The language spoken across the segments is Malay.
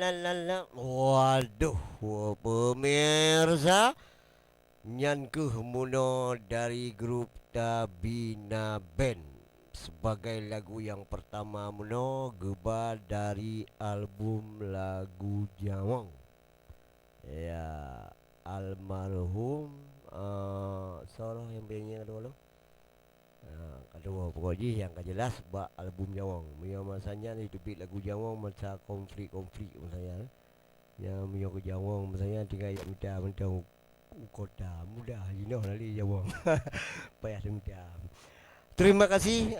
Waduh, pemirsa, nyan ke muno dari grup Tabina Band sebagai lagu yang pertama muno geba dari album lagu Jawang. Ya, almarhum Soroh yang penyanyi kedua lo. Kedua pokoknya yang jelas bak album Jawang. Mia masanya ni tepik lagu Jawang masa konflik-konflik masanya. Yang mia ke Jawang masanya tinggal muda kota muda lali Jawang. Payah muda. Terima kasih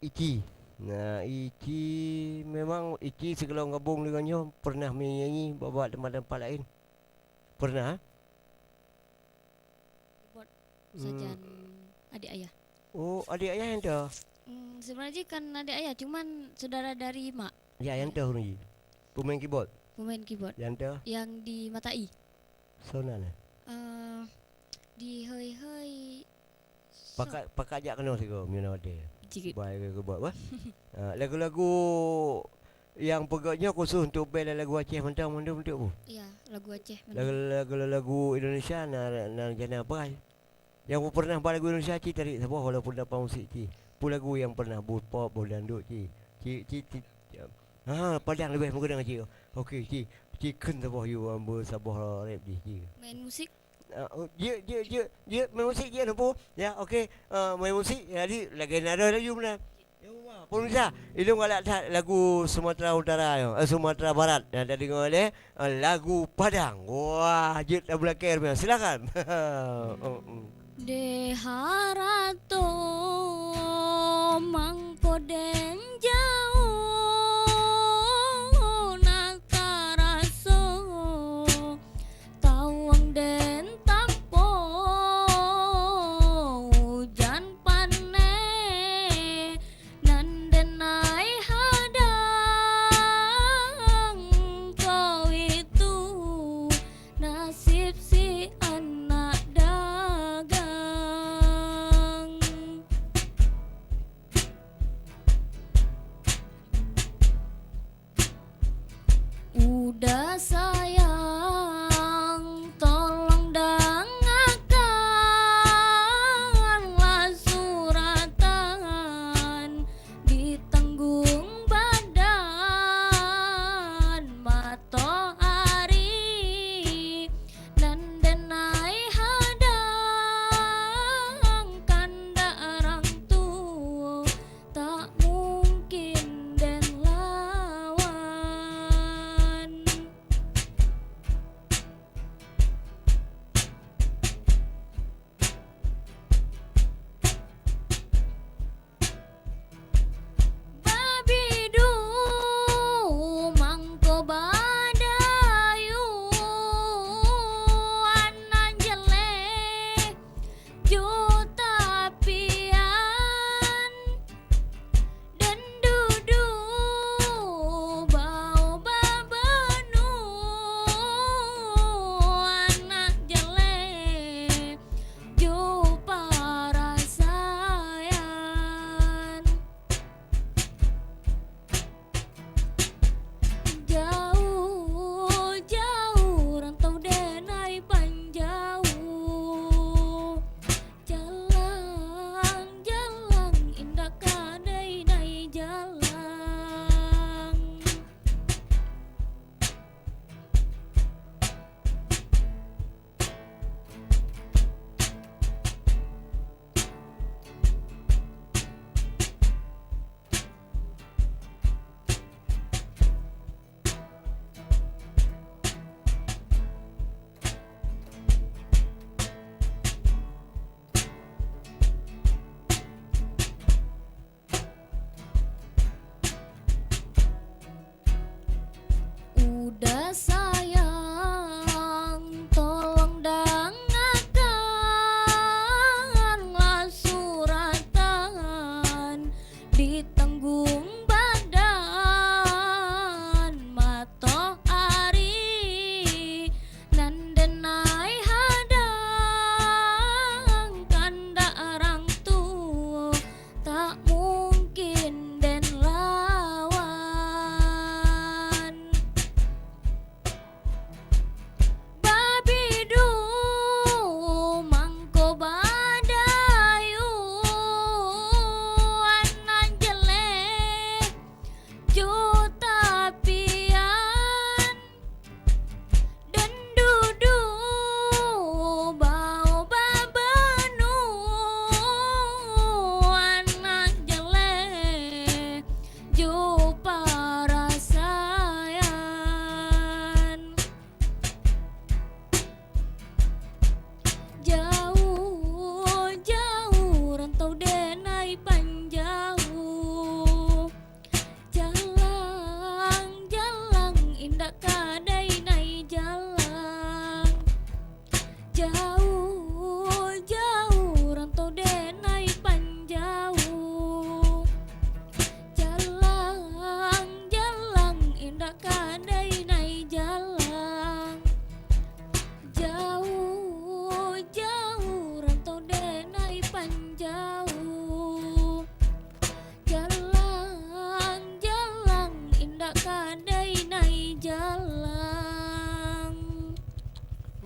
Iki. Nah, Iki memang Iki segala gabung dengannya pernah menyanyi bawa tempat-tempat lain. Pernah? Buat sajian adik ayah. Oh, adik ayah yang dah. Sebenarnya kan adik ayah, cuman saudara dari mak. Ya, yang dah ni. Pemain keyboard. Pemain keyboard. Yang dah. Yang di Matai. Sonan. Di hoi. Pakai ajak kena siko mina ada. Cikit. Baik ke buat apa? Lagu-lagu yang pegaknya khusus untuk band lagu Aceh mentang untuk apa? Ya, lagu Aceh. Lagu Indonesia nak jana apa? Yang pernah buat lagu Indonesia Cik tarik siapa walaupun dapat musik Cik. Pun lagu yang pernah buat pop, buat dandut Cik. Cik. Padang lebih mungkin dengan Cik. Okey Cik. Cik ken siapa you ambil sabah rap Cik. Main musik. Dia main musik dia nampu. Ya, okey. Main musik jadi lagi ada lagi mana. Pemirsa, itu galak lagu Sumatera Utara, Sumatera Barat. Dan tadi oleh lagu Padang. Wah, jet belakang silakan. De harato mangko den jauh nakaraso tawang den tampo hujan pane nan denai hadang kau itu nasib si anak dagang.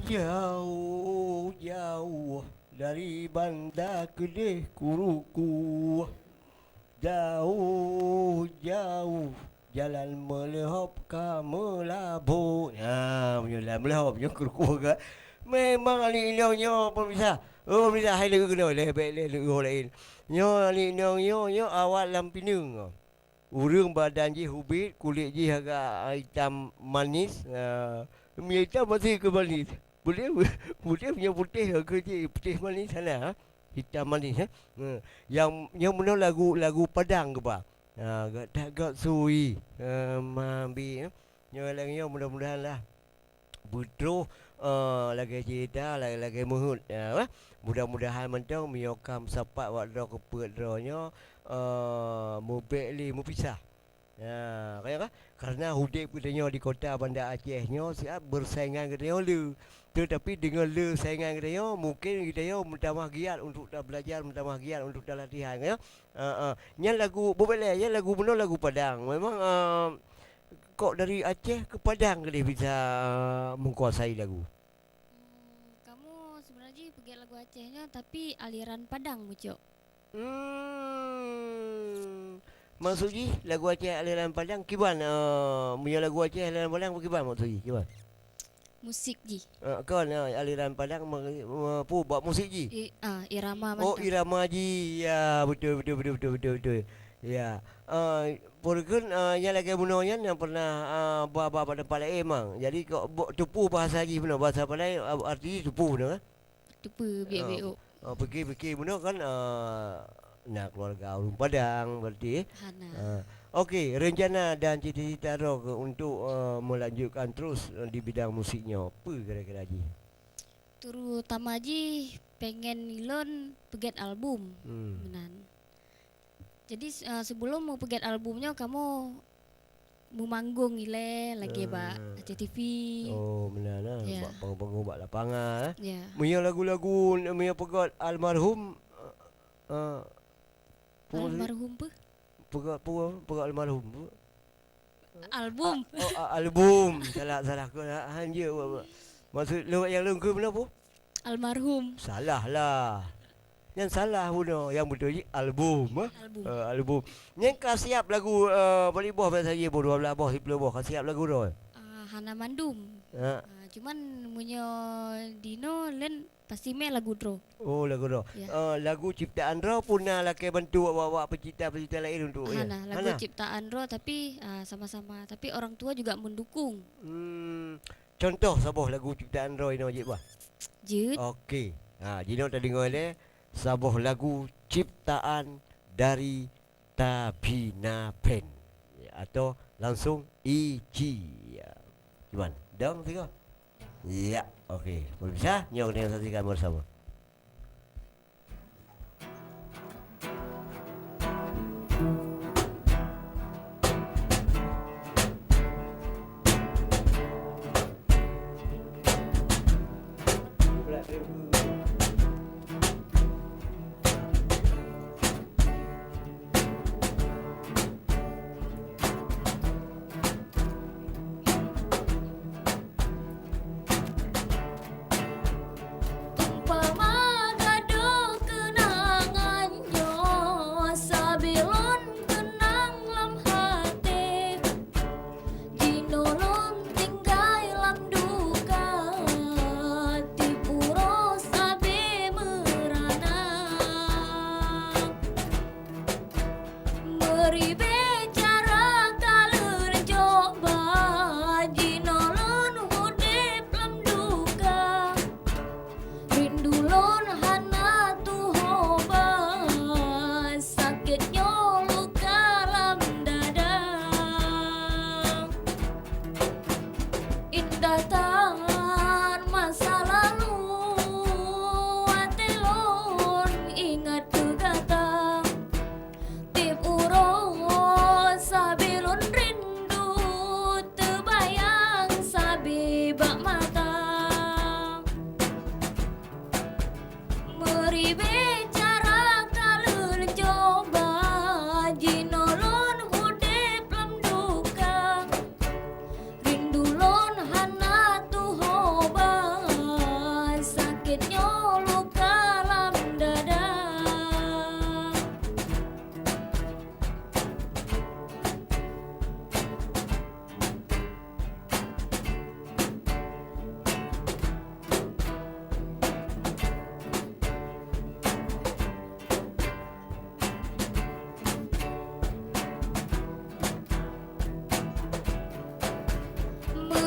Jauh-jauh dari Bandar Kelih Kuruku, jauh-jauh jalan melehop ka melabur. Menyelam melehop nya Kuruku agak. Memang ali nyo pemirsa. Oh pemirsa hai lagu kena lebih lagu lain. Nyo ali nyo awak lampinung. Urang badan je hubit, kulit je agak hitam manis. Mi hitam masih ke manis. Boleh boleh punya putih ke je putih manis sana. Hitam manis yang mana lagu Padang ke ba? Gak sui. Mambi nyo lagi mudah-mudahan lah. Betul lagi cerita lagi muhut mudah-mudahan mentang miokam sapat wak dro kepet dronyo mubek li mupisah. Kaya karena hudip katanya di kota Bandar Aceh nyo siap bersaingan katanya le. Tetapi dengan le saingan katanya mungkin katanya mentambah giat untuk dah belajar, mentambah giat untuk dah latihan ya. Nya lagu boleh ya lagu benar lagu Padang. Memang kok dari Aceh ke Padang dia bisa menguasai lagu. Kamu sebenarnya pergi lagu Acehnya tapi aliran Padang mucok. Maksudnya lagu Aceh aliran Padang kiban punya lagu Aceh aliran Padang kiban maksudnya kiban. Musik ji. Kan aliran Padang buat musik ji. Irama Oh mantap. irama ji. Ya betul. Ya. Porken yang lagi bunonya yang pernah buat pada Palai emang. Jadi kau tupu bahasa ji benar bahasa Palai arti tupu benar. Tupu BBO. Pergi benar kan nak keluarga orang Padang berarti. Hana. Okey, rencana dan cita-cita Rock untuk melanjutkan terus di bidang musiknya. Apa kira-kira ji? Terutama ji pengen nilon peget album. Menan. Jadi sebelum mau peget albumnya kamu mau manggung ile lagi ba Aceh TV. Oh, benar lah. Ya. Panggung-panggung buat lapangan. Ya. Punya lagu-lagu punya pegot almarhum Almarhum pe? pegot almarhum. Album. Album. Salah ke hanya. Maksud yang lengkap benar apa? Almarhum. Salah lah. Yang salah pun yang betul je album. Album. Yang kau siap lagu balik boh bahasa je boh 12 boh 10 boh kau siap lagu dah. Hana Mandum. Cuman punya Dino len pasti me lagu dro. Oh lagu dah. Ya. Lagu ciptaan Ro pun laki bantu awak pencipta lain untuk Hana lagu ciptaan Ro tapi sama-sama tapi orang tua juga mendukung. Contoh saboh lagu ciptaan Ro ini wajib bah. Jut. Okey. Jino tadi ngole saboh lagu ciptaan dari Tabina Pen atau langsung EG. Gimana? Dong tiga. Ya, okey. Bisa nyok dengan saksikan bersama. Tumpah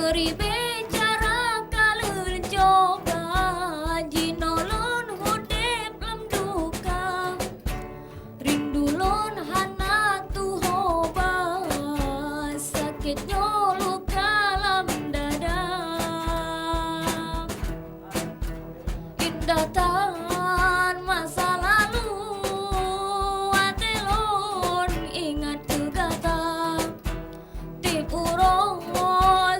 Beri bicara kalun coba jinolon hudep lam duka rindulon hana tu hoba sakitnya luka lam dada indah tahan masa lalu atelon ingat kegata tipuro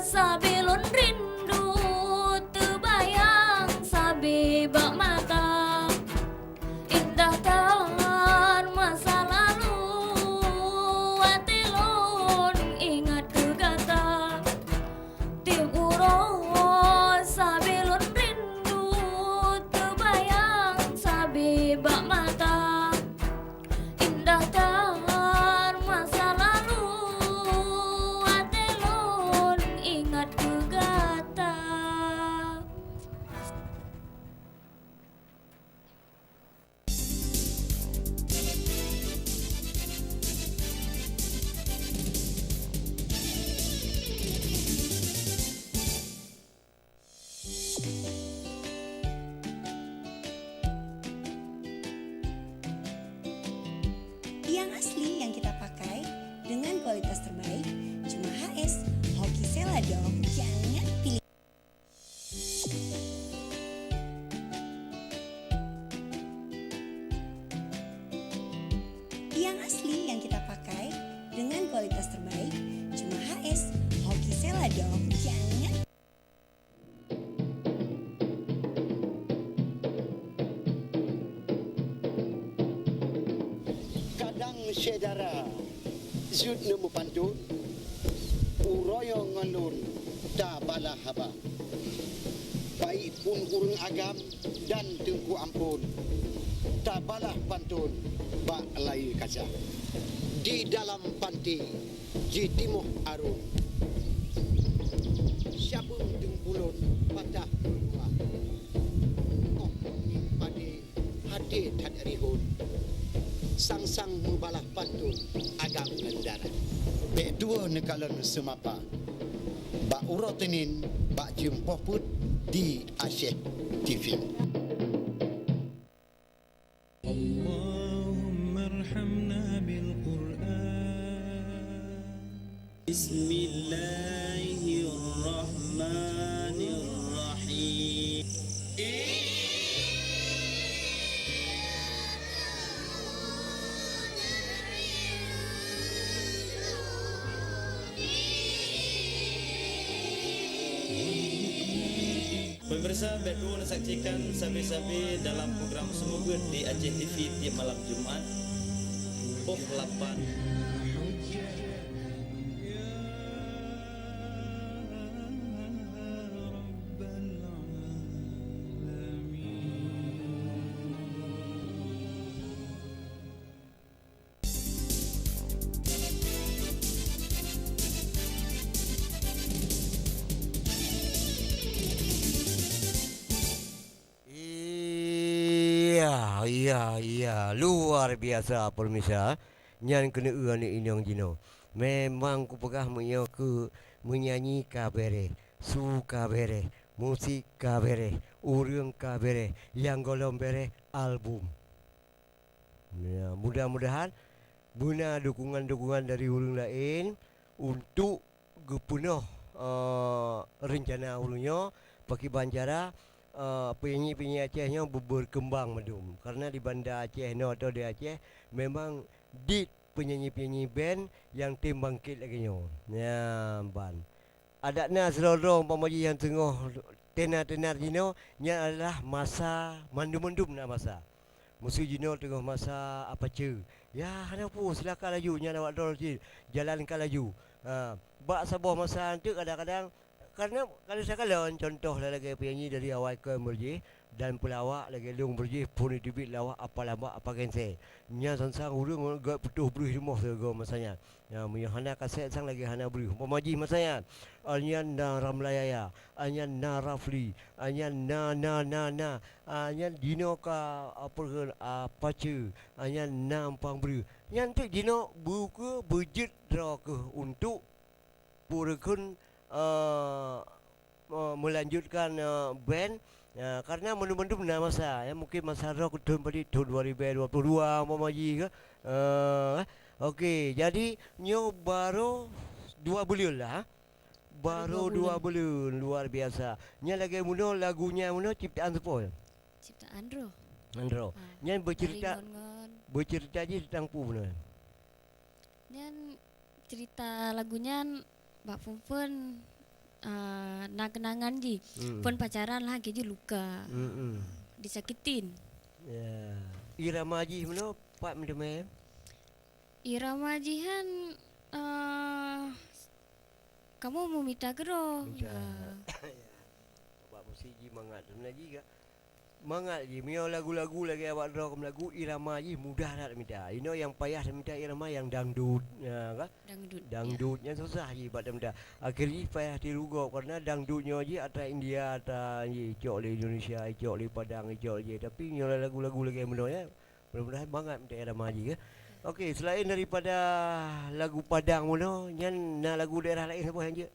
sabilun rindu terbayang sabi bak mata indah tahan masa lalu atelon ingat kegata tipuro sabilun rindu terbayang sabi bak mata indah tahan masa lalu atelon ingat kegata. Yang asli yang kita pakai dengan kualitas terbaik cuma HS Hoki Selado. Jangan pilih. Yang asli yang kita pakai dengan kualitas terbaik cuma HS Hoki Selado. Jangan. Kadang sedara zut nemu pantun uroyo ngalun da bala haba baik pun urung agam dan tengku ampun da bala pantun ba lai kaca di dalam panti di timuh arun syabung tengkulun patah dua oh padi hati tad rihun sang-sang mubalah pantun agam ngendara. Bek dua nekalon semapa. Bak urotenin, bak jumpa put di Aceh TV. اللهم ارحمنا بالقرآن بسم الله الرحمن الرحيم Pemirsa, Bedul saksikan sabi-sabi dalam program Semoga di Aceh TV tiap malam Jumaat pukul 8. Ya, luar biasa pemirsa. Nyan kena ni inong jino. Memang ku pegah menyo ke menyanyi kabere, su kabere, musik kabere, urang kabere, yang golong bere album. Ya, mudah-mudahan guna dukungan-dukungan dari urang lain untuk gepenuh rencana urangnya pakai banjara penyanyi-penyanyi Acehnya berkembang medum. Karena di Bandar Aceh no atau di Aceh memang dit penyanyi-penyanyi band yang tim bangkit lagi nyo. Ya, ban. Adakna selorong pamaji yang tengah tenar-tenar jino nya adalah masa mandum-mandum nak masa. Musuh jino tengah masa apa ce. Ya, kenapa silakan laju nya lawak dol jalankan laju. Bak sabah masa tu kadang-kadang karena kalau saya kalau contoh lagi penyanyi dari awal ke berjih dan pelawak lagi long berjih pun dibit lawak apa lama apa kense nya sang urang gak petuh beri rumah sego masanya ya punya hana kaset sang lagi hana beri pemaji masanya anya na ramlayaya anya na rafli anya na anya dino ka apa ce anya na ampang beri nya tu dino buku budget dra ke untuk purukun uh, melanjutkan band karena mendung-mendung nak masa mungkin masa rock tahun 2022 mamaji ke okey jadi nyo baru 2 bulan lah baru 2 bulan luar biasa nya lagi muno lagunya muno ciptaan siapa Ciptaan Andro. Andro nya bercerita je tentang pu muno Dan cerita lagunya Mbak Pun nak kenangan ji. Pun pacaran lah keju luka. Disakitin. Ya. Irama ji mana Pak mendem. Irama jihan kamu mau minta gero. Bapak mesti ji mangat lagi ke. Mangat ji mio lagu-lagu lagi awak rock lagu irama ji mudah nak minta. Yang payah minta irama yang dangdut ya kan? Dangdutnya susah ji pada minta. Akhirnya payah dirugok karena dangdutnya ji ada India ada cok le Indonesia cok le Padang cok je tapi nyo lagu-lagu lagi mudah ya. Mudah-mudahan banget minta irama ji ya. Okey, selain daripada lagu Padang muno, nyan na lagu daerah lain apa yang je?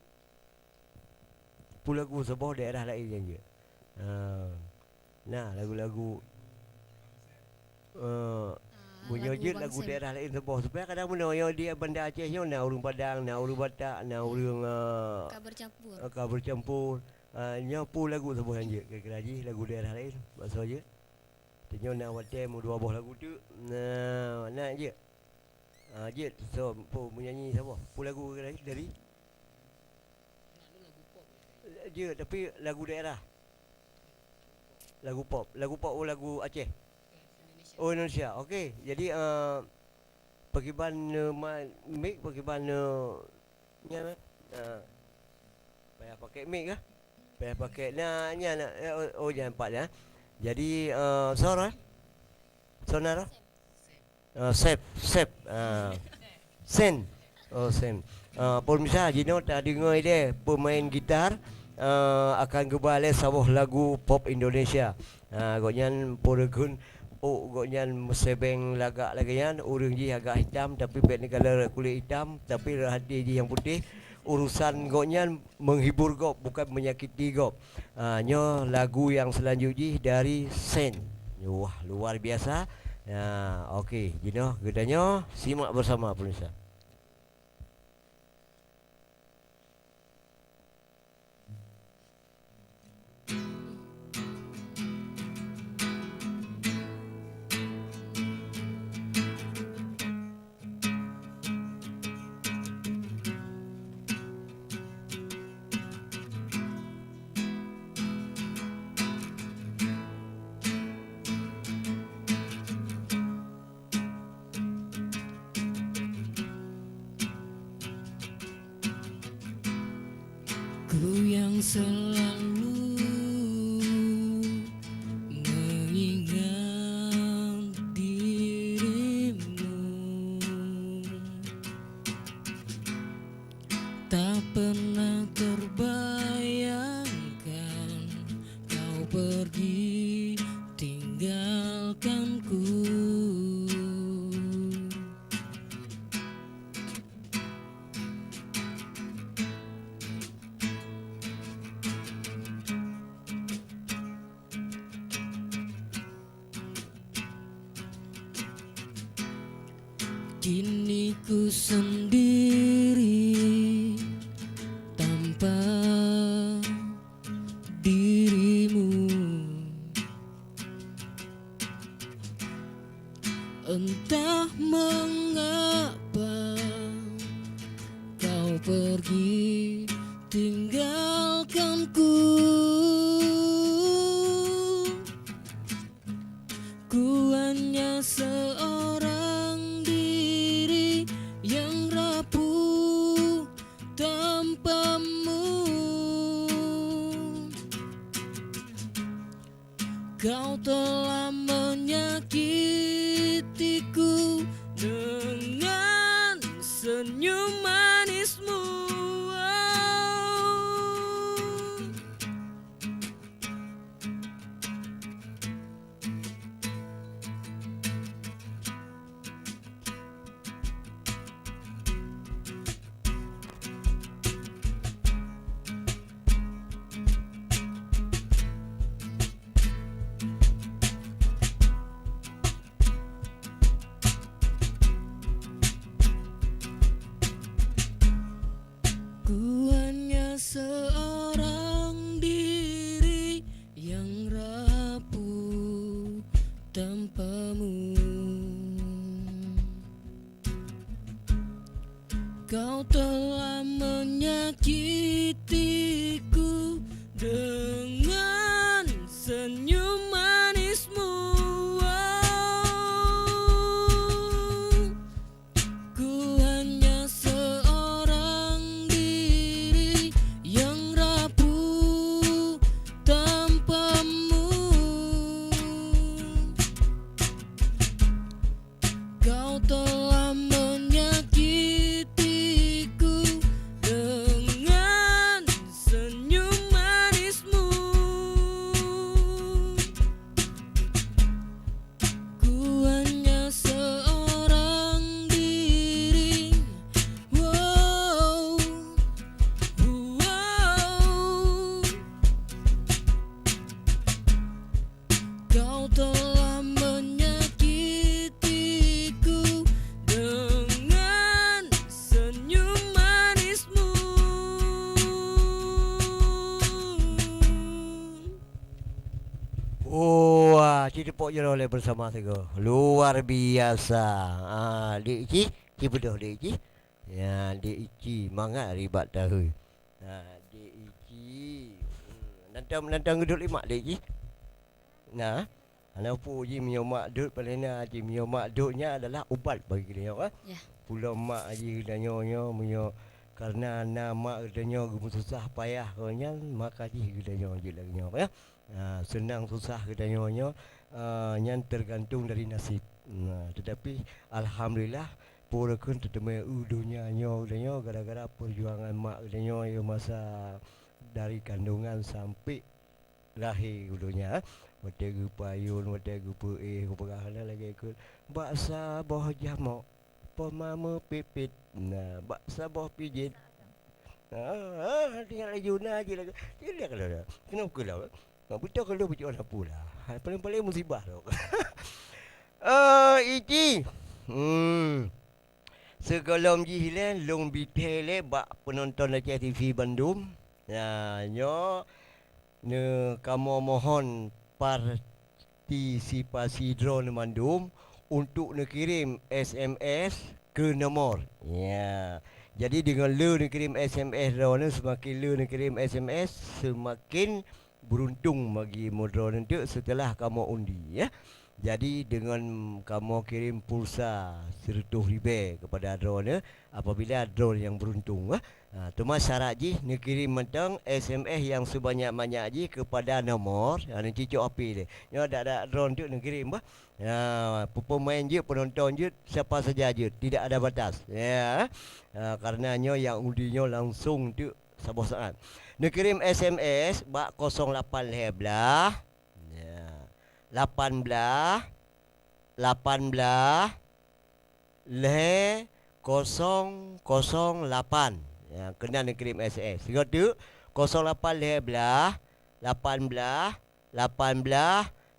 Pu lagu sebuah daerah lain yang je. Nah, lagu-lagu bunyi je lagu daerah lain sebuah supaya kadang muno yo dia banda Aceh yo na urang Padang, na urang Batak, na urang kabar campur. Nya pu lagu sebuah yang je. Kira-kira je lagu daerah lain maksud je. Tanya nak buat demo 2 buah lagu tu. Nak je. Je so menyanyi siapa? Pu lagu dari je tapi lagu daerah. Lagu pop lagu Aceh. Oh Indonesia. Okey. Jadi pergiban mic pergiban nya payah pakai mic kah? Payah pakai nak jangan empat ya. Jadi sonar sep sen pemirsa Jino tak dengar dia pemain gitar akan kembali sebuah lagu pop Indonesia goknyan poregun goknyan mesebeng lagak lagi yan urang ji agak hitam tapi bed ni color kulit hitam tapi hati ji yang putih urusan goknyan menghibur gok bukan menyakiti gok nyo lagu yang selanjutnya dari Sen wah luar biasa ya okey Jino gedanya simak bersama pemirsa. Ku yang selalu mengingat dirimu, tak pernah terbayangkan kau pergi tinggalkanku. Kini ku sendiri tanpa dirimu, entah mengapa kau pergi tinggalkanku. Ku hanya seorang diri yang rapuh tanpamu. Kau telah menyakitiku dengan senyum manismu. Kau telah menyakitiku dengan senyum manismu. Wah, cerita pok je oleh bersama saya. Luar biasa. Dek Ici, betul Dek Ici. Ya, Dek Ici mangat ribat tahu. Dek Ici. Nantang gedut limak Dek Ici. Nah, anak pu ji mio mak dut palena ji mio mak dutnya adalah ubat bagi dia Ya. Pulau mak ji danyo mio karena nama danyo gumu susah payah konya maka ji danyo je lagi ya. Senang susah danyo nyan tergantung dari nasib. Tetapi alhamdulillah pura kun teteme udunya danyo gara-gara perjuangan mak danyo masa dari kandungan sampai lahir udunya. Wate gu payun, wate gu puih, gu pegahana lagi ikut. Baksa boh jamok, pemama pipit. Nah, baksa boh pijit. Tinggal lagi Yuna aja lagi. Dia kalau dah. Kenapa dah? Betul kalau betul orang pula. Paling musibah tu. Iti. Sekolom ji hilang long bitele bak penonton Aceh TV Bandung. Ya, nyo ne kamu mohon partisipasi drone Bandung untuk nak kirim SMS ke nombor. Ya. Jadi dengan lu nak kirim SMS drone semakin lu nak kirim SMS semakin beruntung bagi drone itu setelah kamu undi ya. Jadi dengan kamu kirim pulsa 100,000 kepada drone apabila drone yang beruntung cuma syarat ji nak kirim mentang SMS yang sebanyak-banyak ji kepada nombor ni cicok api dia. Ya ada drone tu nak kirim bah. Ya pemain je penonton je siapa saja je tidak ada batas. Ya. Karenanya yang undinya langsung tu sabah saat. Nak kirim SMS bak 08 leblah. 18 leh 008 ya, kena nak kirim SMS. Sebab tu 08 leblah 18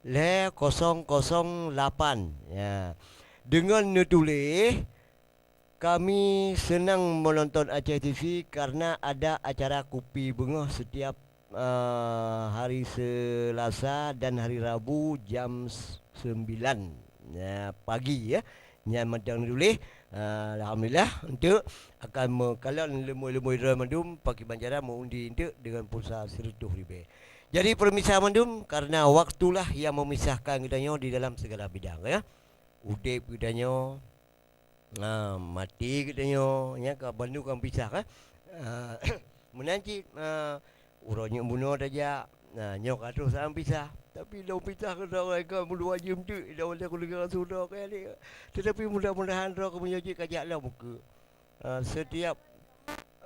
leh 008 ya. Dengan nutulis kami senang menonton Aceh TV karena ada acara Kopi Bunga setiap hari Selasa dan hari Rabu jam 9 pagi ya. Yang macam tulis alhamdulillah untuk akan kalau lemui Ramadan pakai banjaran mengundi untuk dengan pulsa 100,000. Jadi permisah Mandum karena waktulah yang memisahkan kita di dalam segala bidang ya. Udip kita mati kita nya ke Bandung kan pisah kan. Menanti urangnya bunuh saja. Nyok atuh sam pisah. Tapi lau pisah ke orang kan mulu wajib tu. Lau ada keluarga sudah kan ni. Tetapi mudah-mudahan roh kemenjadi kajak lau muka. Setiap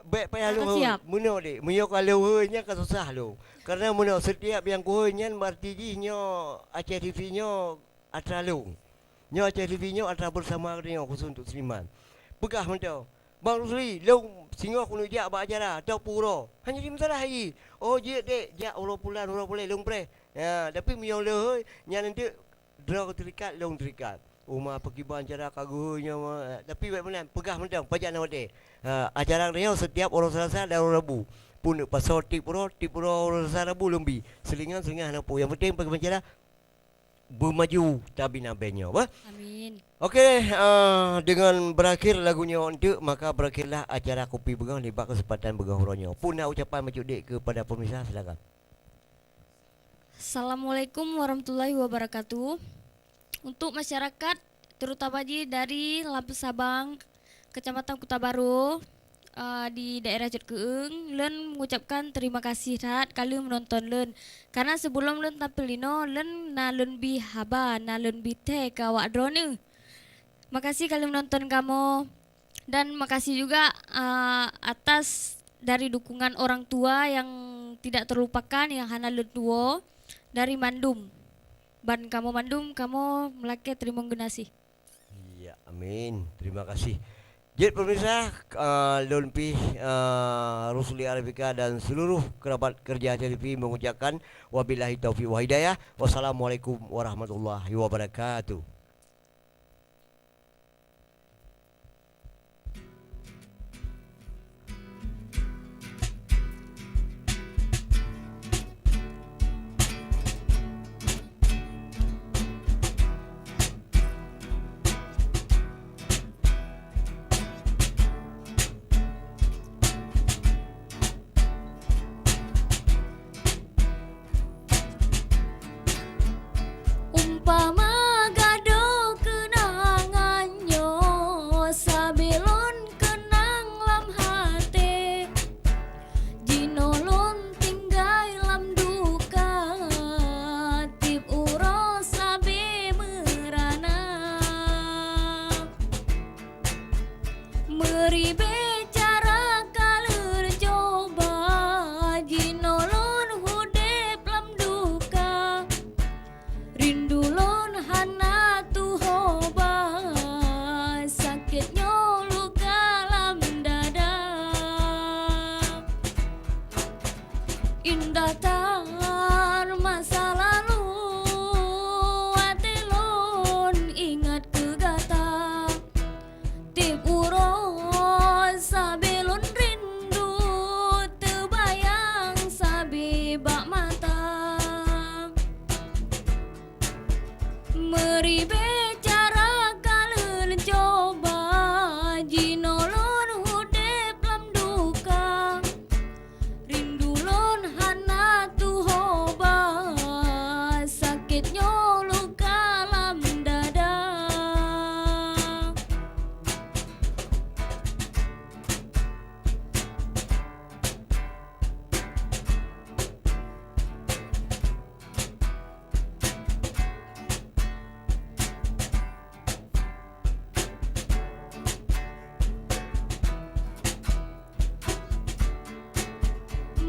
baik payah lu muno dik. Munyo kalau nya kan susah lu. Karena muno setiap yang kuhnya berarti nyo Aceh TV nyo atra lu. Nyo Aceh TV nyo atra bersama dengan khusus untuk seniman. Pegah mentau. Bang Rusli, lu singo aku nak jak acara atau puro. Hanya di masalah hari. Oh je dek, jak orang pulan long pre. Ya, tapi miang le nya nanti draw terikat long terikat. Uma pergi acara kagunya tapi baik mana pegah mentang pajak nak dek. Acara dia setiap orang Selasa dan orang Rabu. Pun pasal tip puro orang Selasa Rabu lumbi. Selingan nak pu. Yang penting pergi acara bermaju tabina benyo apa? Amin. Okey, dengan berakhir lagunya untuk maka berakhirlah acara Kopi Bunga di bak kesempatan bergahurannya. Punah ucapan Macuk Dik kepada pemirsa silakan. Assalamualaikum warahmatullahi wabarakatuh. Untuk masyarakat terutama dari Lampung Sabang, Kecamatan Kota Baru, di daerah Jut Keung, Len mengucapkan terima kasih saat kalian menonton Len. Karena sebelum Len tampil lino, Len na Len bi haba, na Len bi teh ke awak drone. Makasih kalian menonton kamu. Dan makasih juga atas dari dukungan orang tua yang tidak terlupakan yang hana Len tua dari Mandum. Ban kamu Mandum, kamu melake terima kasih. Iya, amin. Terima kasih. Jadi pemirsa, Lumpi, Rusuli Arifika dan seluruh kerabat kerja TV mengucapkan wabillahi taufiq wa hidayah. Wassalamualaikum warahmatullahi wabarakatuh. Umpama gado kenangannya sabilon kenang lam hati jinolon tinggai lam duka tip uro sabe merana meribe cara kalur coba jinolon hudep lam duka Rindulon hana tu hoba sakitnya luka lam dada indah tar masa lalu atelon ingat kegata tip uros sabelon rindu terbayang sabi bak mata meribe cara kalun coba jinolon hudep lam duka rindulon hana tu hoba sakitnya luka lam dada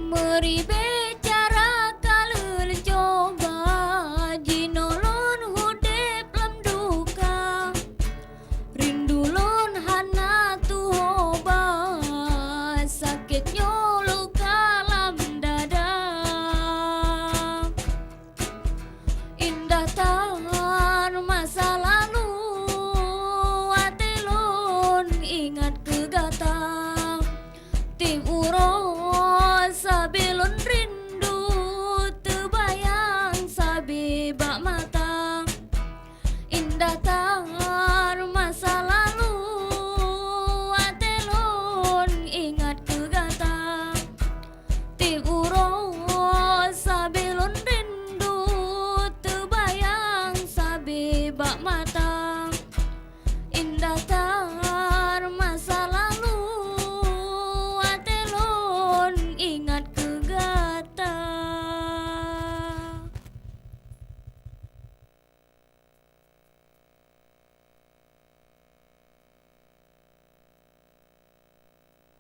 meribe cara kalun coba jinolon hudep lam duka rindulon hana tu hoba sakitnya luka lam dada indah tar masa lalu atelon ingat kegata tim uros sabilon rindu terbayang sabi bak mata indah tar masa lalu atelon ingat kegata tim uros sabilon rindu terbayang sabi bak mata indah tar